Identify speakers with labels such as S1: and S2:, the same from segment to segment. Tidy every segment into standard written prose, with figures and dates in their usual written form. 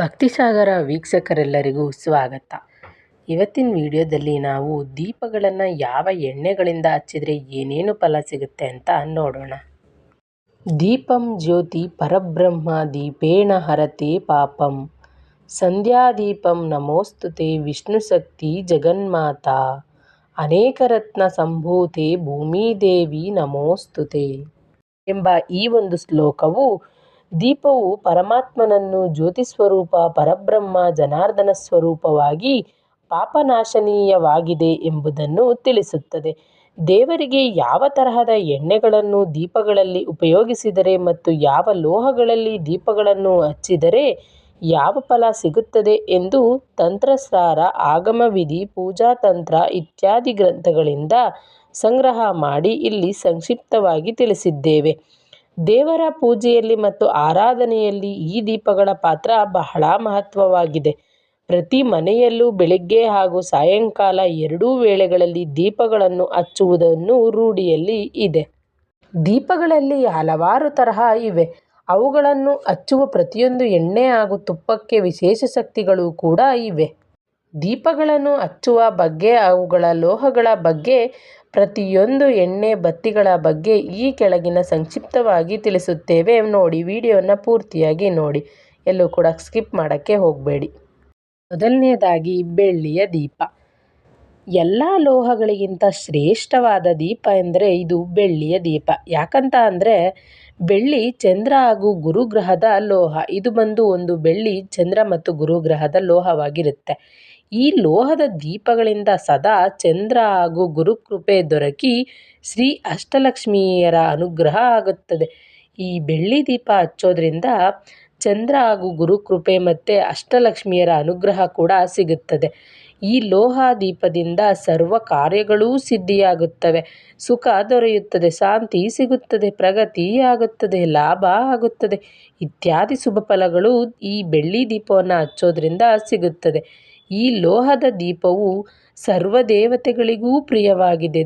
S1: ಭಕ್ತಿಸಾಗರ ವೀಕ್ಷಕರೆಲ್ಲರಿಗೂ ಸ್ವಾಗತ. ಇವತ್ತಿನ ವಿಡಿಯೋದಲ್ಲಿ ನಾವು ದೀಪಗಳನ್ನು ಯಾವ ಎಣ್ಣೆಗಳಿಂದ ಹಚ್ಚಿದರೆ ಏನೇನು ಫಲ ಸಿಗುತ್ತೆ ಅಂತ ನೋಡೋಣ. ದೀಪಂ ಜ್ಯೋತಿ ಪರಬ್ರಹ್ಮ ದೀಪೇಣ ಹರತೆ ಪಾಪಂ ಸಂಧ್ಯಾದೀಪಂ ನಮೋಸ್ತುತೆ ವಿಷ್ಣುಶಕ್ತಿ ಜಗನ್ಮಾತಾ ಅನೇಕ ರತ್ನ ಸಂಭೂತೆ ಭೂಮಿದೇವಿ ನಮೋಸ್ತುತೆ ಎಂಬ ಈ ಒಂದು ಶ್ಲೋಕವು ದೀಪವು ಪರಮಾತ್ಮನನ್ನು ಜ್ಯೋತಿ ಸ್ವರೂಪ ಪರಬ್ರಹ್ಮ ಜನಾರ್ದನ ಸ್ವರೂಪವಾಗಿ ಪಾಪನಾಶನೀಯವಾಗಿದೆ ಎಂಬುದನ್ನು ತಿಳಿಸುತ್ತದೆ. ದೇವರಿಗೆ ಯಾವ ತರಹದ ಎಣ್ಣೆಗಳನ್ನು ದೀಪಗಳಲ್ಲಿ ಉಪಯೋಗಿಸಿದರೆ ಮತ್ತು ಯಾವ ಲೋಹಗಳಲ್ಲಿ ದೀಪಗಳನ್ನು ಹಚ್ಚಿದರೆ ಯಾವ ಫಲ ಸಿಗುತ್ತದೆ ಎಂದು ತಂತ್ರಸಾರ, ಆಗಮವಿಧಿ, ಪೂಜಾತಂತ್ರ ಇತ್ಯಾದಿ ಗ್ರಂಥಗಳಿಂದ ಸಂಗ್ರಹ ಮಾಡಿ ಇಲ್ಲಿ ಸಂಕ್ಷಿಪ್ತವಾಗಿ ತಿಳಿಸಿದ್ದೇವೆ. ದೇವರ ಪೂಜೆಯಲ್ಲಿ ಮತ್ತು ಆರಾಧನೆಯಲ್ಲಿ ಈ ದೀಪಗಳ ಪಾತ್ರ ಬಹಳ ಮಹತ್ವವಾಗಿದೆ. ಪ್ರತಿ ಮನೆಯಲ್ಲೂ ಬೆಳಿಗ್ಗೆ ಹಾಗೂ ಸಾಯಂಕಾಲ ಎರಡೂ ವೇಳೆಗಳಲ್ಲಿ ದೀಪಗಳನ್ನು ಹಚ್ಚುವುದನ್ನು ರೂಢಿಯಲ್ಲಿ ಇದೆ. ದೀಪಗಳಲ್ಲಿ ಹಲವಾರು ತರಹ ಇವೆ. ಅವುಗಳನ್ನು ಹಚ್ಚುವ ಪ್ರತಿಯೊಂದು ಎಣ್ಣೆ ಹಾಗೂ ತುಪ್ಪಕ್ಕೆ ವಿಶೇಷ ಶಕ್ತಿಗಳು ಕೂಡ ಇವೆ. ದೀಪಗಳನ್ನು ಹಚ್ಚುವ ಬಗ್ಗೆ, ಅವುಗಳ ಲೋಹಗಳ ಬಗ್ಗೆ, ಪ್ರತಿಯೊಂದು ಎಣ್ಣೆ ಬತ್ತಿಗಳ ಬಗ್ಗೆ ಈ ಕೆಳಗಿನ ಸಂಕ್ಷಿಪ್ತವಾಗಿ ತಿಳಿಸುತ್ತೇವೆ. ನೋಡಿ, ವಿಡಿಯೋನ ಪೂರ್ತಿಯಾಗಿ ನೋಡಿ, ಎಲ್ಲೂ ಕೂಡ ಸ್ಕಿಪ್ ಮಾಡೋಕ್ಕೆ ಹೋಗಬೇಡಿ. ಮೊದಲನೆಯದಾಗಿ ಬೆಳ್ಳಿಯ ದೀಪ. ಎಲ್ಲ ಲೋಹಗಳಿಗಿಂತ ಶ್ರೇಷ್ಠವಾದ ದೀಪ ಎಂದರೆ ಇದು ಬೆಳ್ಳಿಯ ದೀಪ. ಯಾಕಂತ ಅಂದರೆ ಬೆಳ್ಳಿ ಚಂದ್ರ ಹಾಗೂ ಗುರುಗ್ರಹದ ಲೋಹ. ಇದು ಬಂದು ಒಂದು ಬೆಳ್ಳಿ ಚಂದ್ರ ಮತ್ತು ಗುರುಗ್ರಹದ ಲೋಹವಾಗಿರುತ್ತೆ. ಈ ಲೋಹದ ದೀಪಗಳಿಂದ ಸದಾ ಚಂದ್ರ ಹಾಗೂ ಗುರುಕೃಪೆ ದೊರಕಿ ಶ್ರೀ ಅಷ್ಟಲಕ್ಷ್ಮಿಯರ ಅನುಗ್ರಹ ಆಗುತ್ತದೆ. ಈ ಬೆಳ್ಳಿ ದೀಪ ಹಚ್ಚೋದ್ರಿಂದ ಚಂದ್ರ ಹಾಗೂ ಗುರುಕೃಪೆ ಮತ್ತು ಅಷ್ಟಲಕ್ಷ್ಮಿಯರ ಅನುಗ್ರಹ ಕೂಡ ಸಿಗುತ್ತದೆ. ಈ ಲೋಹ ದೀಪದಿಂದ ಸರ್ವ ಕಾರ್ಯಗಳೂ ಸಿದ್ಧಿಯಾಗುತ್ತವೆ, ಸುಖ ದೊರೆಯುತ್ತದೆ, ಶಾಂತಿ ಸಿಗುತ್ತದೆ, ಪ್ರಗತಿ ಆಗುತ್ತದೆ, ಲಾಭ ಆಗುತ್ತದೆ ಇತ್ಯಾದಿ ಶುಭ ಫಲಗಳು ಈ ಬೆಳ್ಳಿ ದೀಪವನ್ನು ಹಚ್ಚೋದ್ರಿಂದ ಸಿಗುತ್ತದೆ. ಈ ಲೋಹದ ದೀಪವು ಸರ್ವ ದೇವತೆಗಳಿಗೂ ಪ್ರಿಯವಾಗಿದೆ.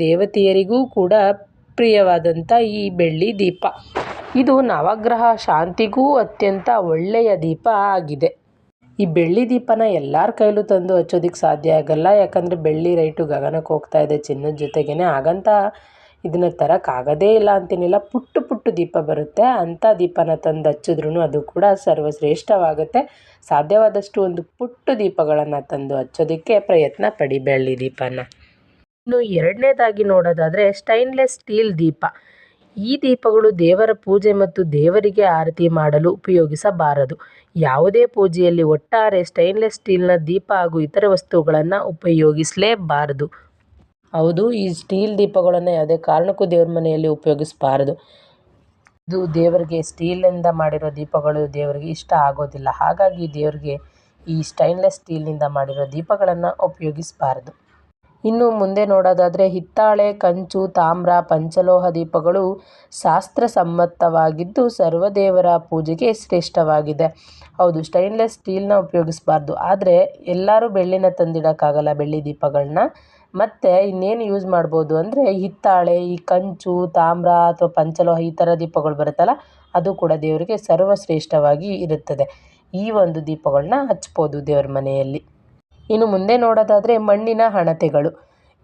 S1: ದೇವತೆಯರಿಗೂ ಕೂಡ ಪ್ರಿಯವಾದಂಥ ಈ ಬೆಳ್ಳಿ ದೀಪ ಇದು ನವಗ್ರಹ ಶಾಂತಿಗೂ ಅತ್ಯಂತ ಒಳ್ಳೆಯ ದೀಪ ಆಗಿದೆ. ಈ ಬೆಳ್ಳಿ ದೀಪನ ಎಲ್ಲರ ಕೈಲೂ ತಂದು ಹಚ್ಚೋದಕ್ಕೆ ಸಾಧ್ಯ ಆಗಲ್ಲ. ಯಾಕಂದರೆ ಬೆಳ್ಳಿ ರೇಟು ಗಗನಕ್ಕೆ ಹೋಗ್ತಾ ಇದೆ ಚಿನ್ನದ ಜೊತೆಗೇ. ಹಾಗಂತ ಇದನ್ನು ತರೋಕ್ಕಾಗೋದೇ ಇಲ್ಲ ಅಂತೇನಿಲ್ಲ. ಪುಟ್ಟು ದೀಪ ಬರುತ್ತೆ, ಅಂಥ ದೀಪನ ತಂದು ಹಚ್ಚಿದ್ರೂ ಅದು ಕೂಡ ಸರ್ವಶ್ರೇಷ್ಠವಾಗುತ್ತೆ. ಸಾಧ್ಯವಾದಷ್ಟು ಒಂದು ಪುಟ್ಟು ದೀಪಗಳನ್ನು ತಂದು ಹಚ್ಚೋದಕ್ಕೆ ಪ್ರಯತ್ನ ಪಡಿ ಬೆಳ್ಳಿ ದೀಪನ. ಇನ್ನು ಎರಡನೇದಾಗಿ ನೋಡೋದಾದರೆ ಸ್ಟೈನ್ಲೆಸ್ ಸ್ಟೀಲ್ ದೀಪ. ಈ ದೀಪಗಳು ದೇವರ ಪೂಜೆ ಮತ್ತು ದೇವರಿಗೆ ಆರತಿ ಮಾಡಲು ಉಪಯೋಗಿಸಬಾರದು. ಯಾವುದೇ ಪೂಜೆಯಲ್ಲಿ ಒಟ್ಟಾರೆ ಸ್ಟೈನ್ಲೆಸ್ ಸ್ಟೀಲ್ನ ದೀಪ ಹಾಗೂ ಇತರ ವಸ್ತುಗಳನ್ನು ಉಪಯೋಗಿಸಲೇಬಾರದು. ಹೌದು, ಈ ಸ್ಟೀಲ್ ದೀಪಗಳನ್ನು ಯಾವುದೇ ಕಾರಣಕ್ಕೂ ದೇವ್ರ ಮನೆಯಲ್ಲಿ ಉಪಯೋಗಿಸಬಾರದು. ಇದು ದೇವರಿಗೆ ಸ್ಟೀಲಿಂದ ಮಾಡಿರೋ ದೀಪಗಳು ದೇವರಿಗೆ ಇಷ್ಟ ಆಗೋದಿಲ್ಲ. ಹಾಗಾಗಿ ದೇವರಿಗೆ ಈ ಸ್ಟೈನ್ಲೆಸ್ ಸ್ಟೀಲ್ನಿಂದ ಮಾಡಿರೋ ದೀಪಗಳನ್ನು ಉಪಯೋಗಿಸಬಾರದು. ಇನ್ನು ಮುಂದೆ ನೋಡೋದಾದರೆ ಹಿತ್ತಾಳೆ, ಕಂಚು, ತಾಮ್ರ, ಪಂಚಲೋಹ ದೀಪಗಳು ಶಾಸ್ತ್ರಸಮ್ಮತವಾಗಿದ್ದು ಸರ್ವದೇವರ ಪೂಜೆಗೆ ಶ್ರೇಷ್ಠವಾಗಿದೆ. ಹೌದು, ಸ್ಟೈನ್ಲೆಸ್ ಸ್ಟೀಲ್ನ ಉಪಯೋಗಿಸಬಾರ್ದು. ಆದರೆ ಎಲ್ಲರೂ ಬೆಳ್ಳಿನ ತಂದಿಡೋಕ್ಕಾಗಲ್ಲ ಬೆಳ್ಳಿ ದೀಪಗಳನ್ನ. ಮತ್ತು ಇನ್ನೇನು ಯೂಸ್ ಮಾಡ್ಬೋದು ಅಂದರೆ ಹಿತ್ತಾಳೆ, ಈ ಕಂಚು, ತಾಮ್ರ ಅಥವಾ ಪಂಚಲೋಹ ಈ ಥರ ದೀಪಗಳು ಬರುತ್ತಲ್ಲ, ಅದು ಕೂಡ ದೇವರಿಗೆ ಸರ್ವಶ್ರೇಷ್ಠವಾಗಿ ಇರುತ್ತದೆ. ಈ ಒಂದು ದೀಪಗಳನ್ನ ಹಚ್ಬೋದು ದೇವ್ರ ಮನೆಯಲ್ಲಿ. ಇನ್ನು ಮುಂದೆ ನೋಡೋದಾದರೆ ಮಣ್ಣಿನ ಹಣತೆಗಳು.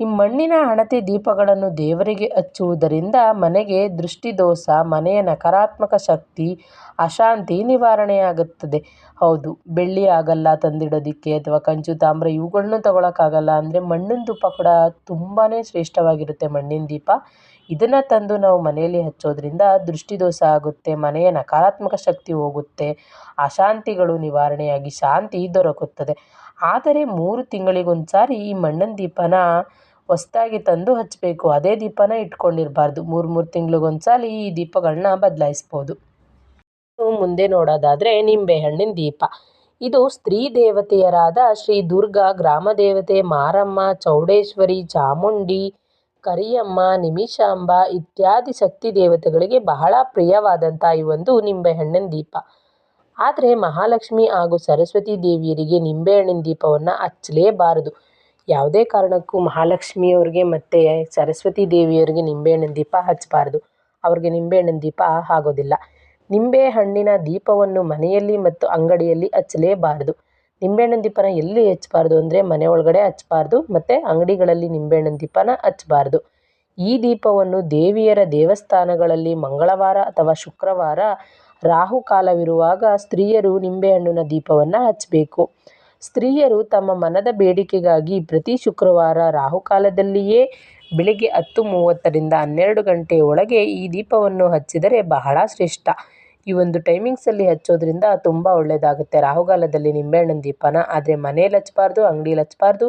S1: ಈ ಮಣ್ಣಿನ ಹಣತೆ ದೀಪಗಳನ್ನು ದೇವರಿಗೆ ಹಚ್ಚುವುದರಿಂದ ಮನೆಗೆ ದೃಷ್ಟಿದೋಷ, ಮನೆಯ ನಕಾರಾತ್ಮಕ ಶಕ್ತಿ, ಅಶಾಂತಿ ನಿವಾರಣೆಯಾಗುತ್ತದೆ. ಹೌದು, ಬೆಳ್ಳಿ ಆಗಲ್ಲ ತಂದಿಡೋದಕ್ಕೆ ಅಥವಾ ಕಂಚು, ತಾಮ್ರ ಇವುಗಳನ್ನೂ ತಗೊಳಕ್ಕಾಗಲ್ಲ ಅಂದರೆ ಮಣ್ಣಿನ ದೀಪ ಕೂಡ ತುಂಬಾ ಶ್ರೇಷ್ಠವಾಗಿರುತ್ತೆ. ಮಣ್ಣಿನ ದೀಪ ಇದನ್ನು ತಂದು ನಾವು ಮನೆಯಲ್ಲಿ ಹಚ್ಚೋದ್ರಿಂದ ದೃಷ್ಟಿದೋಷ ಆಗುತ್ತೆ, ಮನೆಯ ನಕಾರಾತ್ಮಕ ಶಕ್ತಿ ಹೋಗುತ್ತೆ, ಅಶಾಂತಿಗಳು ನಿವಾರಣೆಯಾಗಿ ಶಾಂತಿ ದೊರಕುತ್ತದೆ. ಆದರೆ 3 ತಿಂಗಳಿಗೊಂದು ಸಾರಿ ಈ ಮಣ್ಣಿನ ದೀಪನ ಹೊಸದಾಗಿ ತಂದು ಹಚ್ಚಬೇಕು. ಅದೇ ದೀಪನ ಇಟ್ಕೊಂಡಿರಬಾರ್ದು. 3 ತಿಂಗಳಿಗೊಂದು ಸಾರಿ ಈ ದೀಪಗಳನ್ನ ಬದಲಾಯಿಸ್ಬೋದು. ಮುಂದೆ ನೋಡೋದಾದರೆ ನಿಂಬೆಹಣ್ಣಿನ ದೀಪ. ಇದು ಸ್ತ್ರೀ ದೇವತೆಯರಾದ ಶ್ರೀ ದುರ್ಗಾ, ಗ್ರಾಮ ದೇವತೆ ಮಾರಮ್ಮ, ಚೌಡೇಶ್ವರಿ, ಚಾಮುಂಡಿ, ಕರಿಯಮ್ಮ, ನಿಮಿಷಾಂಬ ಇತ್ಯಾದಿ ಶಕ್ತಿ ದೇವತೆಗಳಿಗೆ ಬಹಳ ಪ್ರಿಯವಾದಂಥ ಈ ಒಂದು ನಿಂಬೆಹಣ್ಣಿನ ದೀಪ. ಆದರೆ ಮಹಾಲಕ್ಷ್ಮಿ ಹಾಗೂ ಸರಸ್ವತಿ ದೇವಿಯರಿಗೆ ನಿಂಬೆಹಣ್ಣಿನ ದೀಪವನ್ನು ಹಚ್ಚಲೇಬಾರದು. ಯಾವುದೇ ಕಾರಣಕ್ಕೂ ಮಹಾಲಕ್ಷ್ಮಿಯವ್ರಿಗೆ ಮತ್ತು ಸರಸ್ವತಿ ದೇವಿಯವರಿಗೆ ನಿಂಬೆಹಣ್ಣಿನ ದೀಪ ಹಚ್ಚಬಾರ್ದು. ಅವ್ರಿಗೆ ನಿಂಬೆಹಣ್ಣಿನ ದೀಪ ಆಗೋದಿಲ್ಲ. ನಿಂಬೆಹಣ್ಣಿನ ದೀಪವನ್ನು ಮನೆಯಲ್ಲಿ ಮತ್ತು ಅಂಗಡಿಯಲ್ಲಿ ಹಚ್ಚಲೇಬಾರದು. ನಿಂಬೆಹಣ್ಣಿನ ದೀಪನ ಎಲ್ಲಿ ಹಚ್ಚಬಾರ್ದು ಅಂದರೆ ಮನೆ ಒಳಗಡೆ ಹಚ್ಚಬಾರ್ದು ಮತ್ತು ಅಂಗಡಿಗಳಲ್ಲಿ ನಿಂಬೆಹಣ್ಣಿನ ದೀಪನ ಹಚ್ಚಬಾರ್ದು. ಈ ದೀಪವನ್ನು ದೇವಿಯರ ದೇವಸ್ಥಾನಗಳಲ್ಲಿ ಮಂಗಳವಾರ ಅಥವಾ ಶುಕ್ರವಾರ ರಾಹುಕಾಲವಿರುವಾಗ ಸ್ತ್ರೀಯರು ನಿಂಬೆಹಣ್ಣಿನ ದೀಪವನ್ನು ಹಚ್ಚಬೇಕು. ಸ್ತ್ರೀಯರು ತಮ್ಮ ಮನದ ಬೇಡಿಕೆಗಾಗಿ ಪ್ರತಿ ಶುಕ್ರವಾರ ರಾಹುಕಾಲದಲ್ಲಿಯೇ ಬೆಳಿಗ್ಗೆ 10:30ರಿಂದ 12 ಗಂಟೆಯ ಒಳಗೆ ಈ ದೀಪವನ್ನು ಹಚ್ಚಿದರೆ ಬಹಳ ಶ್ರೇಷ್ಠ. ಈ ಒಂದು ಟೈಮಿಂಗ್ಸಲ್ಲಿ ಹಚ್ಚೋದ್ರಿಂದ ತುಂಬ ಒಳ್ಳೆಯದಾಗುತ್ತೆ ರಾಹುಕಾಲದಲ್ಲಿ ನಿಂಬೆಹಣ್ಣಿನ ದೀಪನ. ಆದರೆ ಮನೇಲಿ ಹಚ್ಚಬಾರ್ದು, ಅಂಗಡಿಯಲ್ಲಿ ಹಚ್ಚಬಾರ್ದು.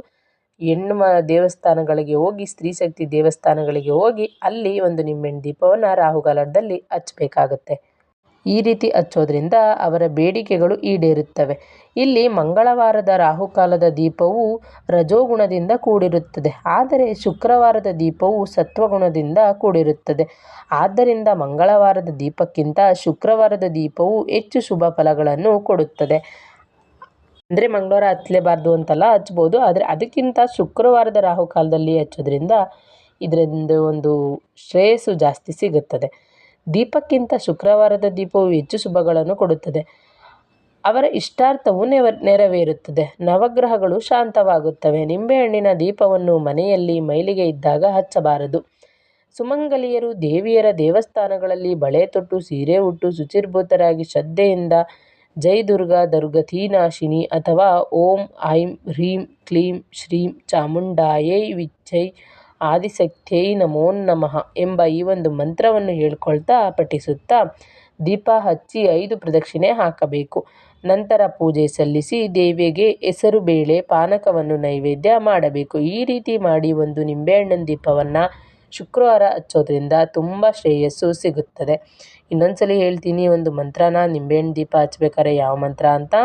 S1: ಹೆಣ್ಣು ದೇವಸ್ಥಾನಗಳಿಗೆ ಹೋಗಿ, ಸ್ತ್ರೀ ಶಕ್ತಿ ದೇವಸ್ಥಾನಗಳಿಗೆ ಹೋಗಿ ಅಲ್ಲಿ ಒಂದು ನಿಂಬೆಹಣ್ಣಿನ ದೀಪವನ್ನು ರಾಹುಕಾಲದಲ್ಲಿ ಹಚ್ಚಬೇಕಾಗತ್ತೆ. ಈ ರೀತಿ ಹಚ್ಚೋದ್ರಿಂದ ಅವರ ಬೇಡಿಕೆಗಳು ಈಡೇರುತ್ತವೆ. ಇಲ್ಲಿ ಮಂಗಳವಾರದ ರಾಹುಕಾಲದ ದೀಪವು ರಜೋಗುಣದಿಂದ ಕೂಡಿರುತ್ತದೆ, ಆದರೆ ಶುಕ್ರವಾರದ ದೀಪವು ಸತ್ವಗುಣದಿಂದ ಕೂಡಿರುತ್ತದೆ. ಆದ್ದರಿಂದ ಮಂಗಳವಾರದ ದೀಪಕ್ಕಿಂತ ಶುಕ್ರವಾರದ ದೀಪವು ಹೆಚ್ಚು ಶುಭ ಫಲಗಳನ್ನು ಕೊಡುತ್ತದೆ. ಅಂದರೆ ಮಂಗಳವಾರ ಹಚ್ಚಲೇಬಾರ್ದು ಅಂತಲ್ಲ, ಹಚ್ಬೋದು. ಆದರೆ ಅದಕ್ಕಿಂತ ಶುಕ್ರವಾರದ ರಾಹುಕಾಲದಲ್ಲಿ ಹಚ್ಚೋದ್ರಿಂದ ಇದರಿಂದ ಒಂದು ಶ್ರೇಯಸ್ಸು ಜಾಸ್ತಿ ಸಿಗುತ್ತದೆ. ದೀಪಕ್ಕಿಂತ ಶುಕ್ರವಾರದ ದೀಪವು ಹೆಚ್ಚು ಶುಭಗಳನ್ನು ಕೊಡುತ್ತದೆ. ಅವರ ಇಷ್ಟಾರ್ಥವು ನೆರವೇರುತ್ತದೆ. ನವಗ್ರಹಗಳು ಶಾಂತವಾಗುತ್ತವೆ. ನಿಂಬೆಹಣ್ಣಿನ ದೀಪವನ್ನು ಮನೆಯಲ್ಲಿ ಮೈಲಿಗೆ ಇದ್ದಾಗ ಹಚ್ಚಬಾರದು. ಸುಮಂಗಲಿಯರು ದೇವಿಯರ ದೇವಸ್ಥಾನಗಳಲ್ಲಿ ಬಳೆ ತೊಟ್ಟು, ಸೀರೆ ಉಟ್ಟು, ಶುಚಿರ್ಭೂತರಾಗಿ ಶ್ರದ್ಧೆಯಿಂದ ಜೈ ದುರ್ಗಾ ದುರ್ಗತೀನಾಶಿನಿ ಅಥವಾ ಓಂ ಐಂ ಹ್ರೀಂ ಕ್ಲೀಂ ಶ್ರೀಂ ಚಾಮುಂಡಾಯೈ ವಿಚ್ಚೈ ಆದಿಶಕ್ತ್ಯೈ ನಮೋ ನಮಃ ಎಂಬ ಈ ಒಂದು ಮಂತ್ರವನ್ನು ಹೇಳ್ಕೊಳ್ತಾ ಪಠಿಸುತ್ತಾ ದೀಪ ಹಚ್ಚಿ 5 ಪ್ರದಕ್ಷಿಣೆ ಹಾಕಬೇಕು. ನಂತರ ಪೂಜೆ ಸಲ್ಲಿಸಿ ದೇವಿಗೆ ಹೆಸರು ಬೇಳೆ ಪಾನಕವನ್ನು ನೈವೇದ್ಯ ಮಾಡಬೇಕು. ಈ ರೀತಿ ಮಾಡಿ ಒಂದು ನಿಂಬೆಹಣ್ಣಿನ ದೀಪವನ್ನು ಶುಕ್ರವಾರ ಹಚ್ಚೋದ್ರಿಂದ ತುಂಬ ಶ್ರೇಯಸ್ಸು ಸಿಗುತ್ತದೆ. ಇನ್ನೊಂದ್ಸಲಿ ಹೇಳ್ತೀನಿ ಒಂದು ಮಂತ್ರನ, ನಿಂಬೆಹಣ್ಣು ದೀಪ ಹಚ್ಬೇಕಾದ್ರೆ ಯಾವ ಮಂತ್ರ ಅಂತ: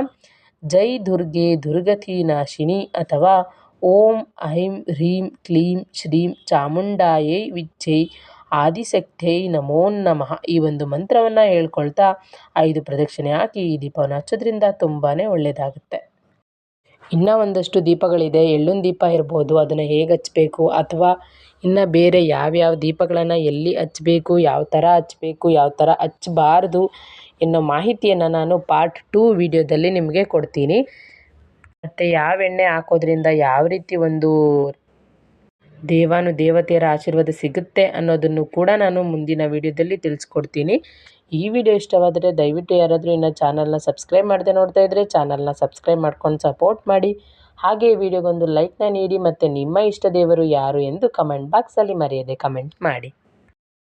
S1: ಜೈ ದುರ್ಗೆ ದುರ್ಗತೀನಾಶಿನಿ ಅಥವಾ ಓಂ ಐಂ ಹ್ರೀಂ ಕ್ಲೀಂ ಶ್ರೀಂ ಚಾಮುಂಡಾಯೈ ವಿಚ್ಚೈ ಆದಿಶಕ್ತ್ಯೈ ನಮೋ ನಮಃ ಈ ಒಂದು ಮಂತ್ರವನ್ನು ಹೇಳ್ಕೊಳ್ತಾ 5 ಪ್ರದಕ್ಷಿಣೆ ಹಾಕಿ ಈ ದೀಪವನ್ನು ಹಚ್ಚೋದ್ರಿಂದ ತುಂಬಾ ಒಳ್ಳೆಯದಾಗುತ್ತೆ. ಇನ್ನೂ ಒಂದಷ್ಟು ದೀಪಗಳಿದೆ. ಎಳ್ಳಿನ ದೀಪ ಇರ್ಬೋದು, ಅದನ್ನು ಹೇಗೆ ಹಚ್ಚಬೇಕು, ಅಥವಾ ಇನ್ನು ಬೇರೆ ಯಾವ್ಯಾವ ದೀಪಗಳನ್ನು ಎಲ್ಲಿ ಹಚ್ಚಬೇಕು, ಯಾವ ಥರ ಹಚ್ಚಬೇಕು, ಯಾವ ಥರ ಹಚ್ಚಬಾರ್ದು ಎನ್ನೋ ಮಾಹಿತಿಯನ್ನು ನಾನು ಪಾರ್ಟ್ 2 ವಿಡಿಯೋದಲ್ಲಿ ನಿಮಗೆ ಕೊಡ್ತೀನಿ. ಮತ್ತು ಯಾವ ಎಣ್ಣೆ ಹಾಕೋದ್ರಿಂದ ಯಾವ ರೀತಿ ಒಂದು ದೇವತೆಯರ ಆಶೀರ್ವಾದ ಸಿಗುತ್ತೆ ಅನ್ನೋದನ್ನು ಕೂಡ ನಾನು ಮುಂದಿನ ವಿಡಿಯೋದಲ್ಲಿ ತಿಳಿಸ್ಕೊಡ್ತೀನಿ. ಈ ವಿಡಿಯೋ ಇಷ್ಟವಾದರೆ ದಯವಿಟ್ಟು ಯಾರಾದರೂ ಇನ್ನು ಚಾನಲ್ನ ಸಬ್ಸ್ಕ್ರೈಬ್ ಮಾಡದೆ ನೋಡ್ತಾ ಇದ್ದರೆ ಚಾನಲ್ನ ಸಬ್ಸ್ಕ್ರೈಬ್ ಮಾಡ್ಕೊಂಡು ಸಪೋರ್ಟ್ ಮಾಡಿ. ಹಾಗೆ ವಿಡಿಯೋಗೊಂದು ಲೈಕ್ನ ನೀಡಿ ಮತ್ತು ನಿಮ್ಮ ಇಷ್ಟ ದೇವರು ಯಾರು ಎಂದು ಕಮೆಂಟ್ ಬಾಕ್ಸಲ್ಲಿ ಮರೆಯದೆ ಕಮೆಂಟ್ ಮಾಡಿ.